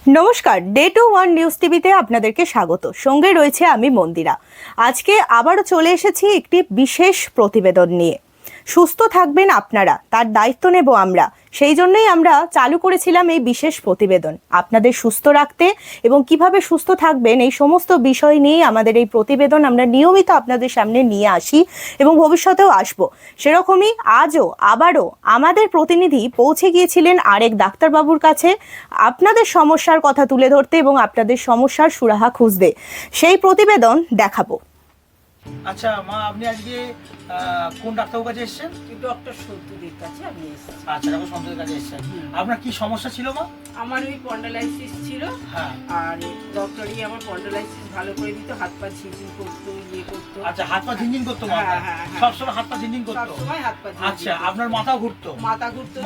নমস্কার, day two one news টিভিতে আপনাদেরকে স্বাগত। সঙ্গে রয়েছে আমি মন্দিরা। আজকে আবারও চলে এসেছি একটি বিশেষ প্রতিবেদন নিয়ে। সুস্থ থাকবেন আপনারা, তার দায়িত্ব নেব আমরা। সেই জন্যই আমরা চালু করেছিলাম এই বিশেষ প্রতিবেদন, আপনাদের সুস্থ রাখতে এবং কিভাবে সুস্থ থাকবেন এই সমস্ত বিষয় নিয়ে আমাদের এই প্রতিবেদন আমরা নিয়মিত আপনাদের সামনে নিয়ে আসি এবং ভবিষ্যতেও আসব। সেরকমই আজও আবারও আমাদের প্রতিনিধি পৌঁছে গিয়েছিলেন আরেক ডাক্তারবাবুর কাছে আপনাদের সমস্যার কথা তুলে ধরতে এবং আপনাদের সমস্যার সুরাহা খুঁজতে। সেই প্রতিবেদন দেখাবো। আচ্ছা মা, আপনি আজকে কোন ডাক্তারবাবুর কাছে এসেছেন? ডক্টর সন্তুদের কাছে আমি এসেছি। আচ্ছা, ডক্টর সন্তুদের কাছে এসেছেন। আপনার কি সমস্যা ছিল মা? আমার ওই পন্ডালাইসিস ছিল। হ্যাঁ। আর ডক্টরই আমার পন্ডালাইসিস ভালো করে দিত, হাত পা ঝিনঝিন করতো, করতো। আচ্ছা, হাত পা ঝিনঝিন করতো মা? হ্যাঁ। সবসময় হাত পা ঝিনঝিন করতো? সবসময় হাত পা ঝিনঝিন। আচ্ছা, আপনার মাথা ঘুরতো? মাথা ঘুরতো,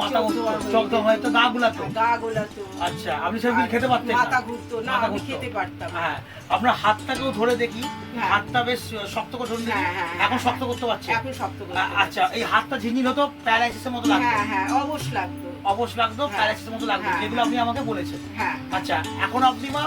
চোখ হয়তো গা গুলাতো? গা গোলাতো। আচ্ছা, আপনি সেরকম খেতে পারতেন না? মাথা ঘুরতো না, আমি খেতে পারতাম। হ্যাঁ, আপনার হাতটাকেও ধরে দেখি। হ্যাঁ। হাতটা বেশ শক্ত করে ধরে দেখি। হ্যাঁ। এখন শক্ত করতে পারছেন? এখন শক্ত করে। আচ্ছা, এই হাতটা ঝিনঝিন হতো, প্যারালাইসিসের মতো লাগতো? হ্যাঁ, অবশ লাগতো। অবশ লাগতো, প্যারালাইসিসের মতো লাগতো, হ্যাঁ। যেগুলো আপনি আমাকে বলেছেন। হ্যাঁ। আচ্ছা, এখন আপনি মা,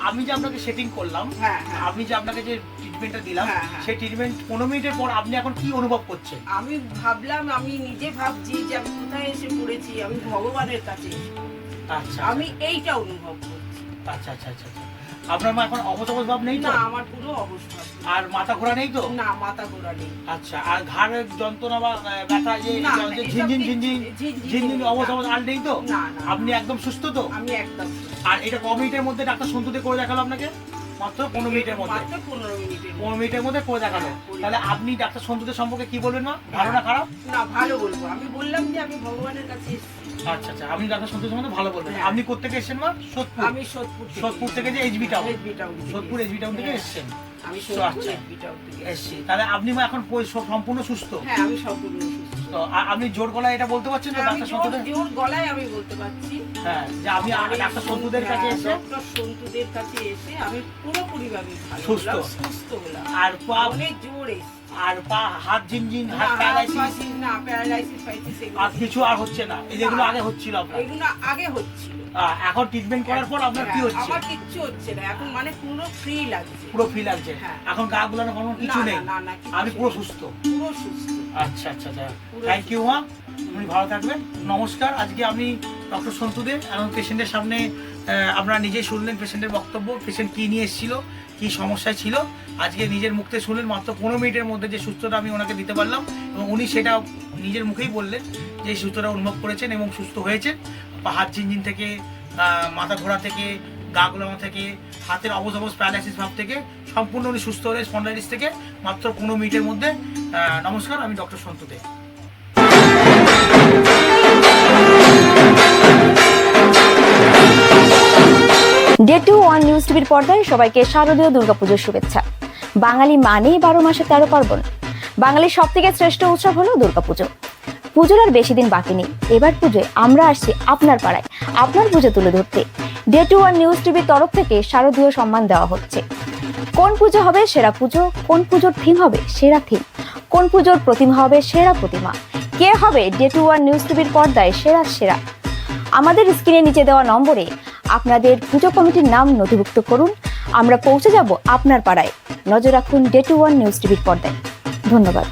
আমি যে আপনাকে সেটিং করলাম, হ্যাঁ। আমি যে আপনাকে যে ট্রিটমেন্টটা দিলাম, হ্যাঁ। সেই ট্রিটমেন্ট 15 মিনিটের পর আপনি এখন কি অনুভব করছেন? আমি ভাবলাম, আমি নিজে ভাবছি যে আমি কোথায় এসে পড়েছি, আমি ভগবানের কাছে এসে পড়েছি। আচ্ছা, আমি এইটা অনুভব করছি। আচ্ছা। আপনার মা এখন অবশ ভাব নেই তো? না, আমার পুরো অবস্থা। আর মাথা ঘোরা নেই তো? না, মাথা ঘোরা নেই। আচ্ছা, আর ঘাড়ের যন্ত্রণা বা ব্যথা, ঝিনঝিন অবশ আর নেই তো? না। আপনি একদম সুস্থ তো? আমি একদম সুস্থ। আর এটা ক মিনিটের মধ্যে ডাক্তার সন্তুদে করে দেখালো আপনাকে? মাত্র 15 মিনিটের মধ্যে? মাত্র 15 মিনিটের। 15 মিনিটের মধ্যে করে দেখালো। তাহলে আপনি ডাক্তার সন্তুদের সম্পর্কে কি বলবেন মা? ভালো না খারাপ? না, ভালো বলবো। আমি বললাম যে আমি ভগবানের কাছে এসেছি। আচ্ছা, আপনি ডাক্তার সন্তুদের সম্বন্ধে ভালো বলবেন। হ্যাঁ। আপনি কোত্থেকে এসেছেন মা? সোদপুর? আমি সোদপুর থেকে যে HB town? Sodepur HB town থেকে হ্যাঁ। এসেছেন? আমি আচ্ছা, SB টাউন থেকে এসছি। তাহলে আপনি মা এখন সম্পূর্ণ সুস্থ? হ্যাঁ, আমি সম্পূর্ণ সুস্থ। তো আপনি জোর গলায় এটা বলতে পারছেন যে হ্যাঁ, আমি ডাক্তার সন্তুদের? জোর গলায় আমি বলতে পারছি। হ্যাঁ, যে আমি ডাক্তার সন্তুদের কাছে এসে? ডক্টর সন্তুদের কাছে এসে আমি পুরোপুরিভাবে সুস্থ হলাম। আর পা অনেক জোর এসেছে। আর পা হাত ঝিনঝিন, হাত না, প্যারালাইসিস না, প্যারালাইসিস পাইছিস আর কিছু আর হচ্ছে না? এই যেগুলো আগে হচ্ছিল আপনার? এগুলো আগে হচ্ছিল। এখন ট্রিটমেন্ট করার পর আপনার কি হচ্ছে? আমার কিচ্ছু হচ্ছে না এখন, মানে পুরো ফ্রি লাগছে। পুরো ফ্রি লাগছে? হ্যাঁ। এখন গা গুলানো কোনো কিছু নেই? না, আমি পুরো সুস্থ? পুরো সুস্থ। আচ্ছা। থ্যাংক ইউ মা, আপনি ভালো থাকবেন। নমস্কার। আজকে আমি ডক্টর সন্তুদের এবং পেশেন্টের সামনে আপনারা নিজেই শুনলেন পেশেন্টের বক্তব্য, পেশেন্ট কী নিয়ে এসেছিল, কী সমস্যায় ছিল। আজকে নিজের মুখ থেকে শুনলেন মাত্র 15 মিনিটের মধ্যে যে সুস্থতা আমি ওনাকে দিতে পারলাম, এবং উনি সেটা নিজের মুখেই বললেন যে এই সুস্থতা অনুভব করেছেন এবং সুস্থ হয়েছেন। হাত ঝিনঝিন থেকে, মাথা ঘোরা থেকে, গা গোলানো থেকে, হাতের অবশ প্যারালাইসিস ভাব থেকে সম্পূর্ণ উনি সুস্থ হলেন স্পন্ডাইটিস থেকে মাত্র 15 মিনিটের মধ্যে। নমস্কার, আমি ডক্টর সন্তুদে। ডে টু ওয়ান নিউজ টিভির পর্দায় সবাইকে শারদীয় দুর্গাপুজোর শুভেচ্ছা। বাঙালি মানেই 12 মাসে 13 পার্বণ। বাঙালির সব থেকে শ্রেষ্ঠ উৎসব হলো দুর্গাপুজো। পুজোর আর বেশি দিন বাকি নেই। এবার পুজোয় আমরা আসছি আপনার পাড়ায় আপনার পুজো তুলে ধরতে। ডে টু ওয়ান নিউজ টিভির তরফ থেকে শারদীয় সম্মান দেওয়া হচ্ছে। কোন পুজো হবে সেরা পুজো, কোন পুজোর থিম হবে সেরা থিম, কোন পুজোর প্রতিমা হবে সেরা প্রতিমা, কে হবে ডে টু ওয়ান নিউজ টিভির পর্দায় সেরা। আমাদের স্ক্রিনে নিচে দেওয়া নম্বরে আপনাদের পুজো কমিটির নাম নথিভুক্ত করুন। আমরা পৌঁছে যাব আপনার পাড়ায়। নজর রাখুন ডে টু ওয়ান নিউজ টিভির পর্দায়। ধন্যবাদ।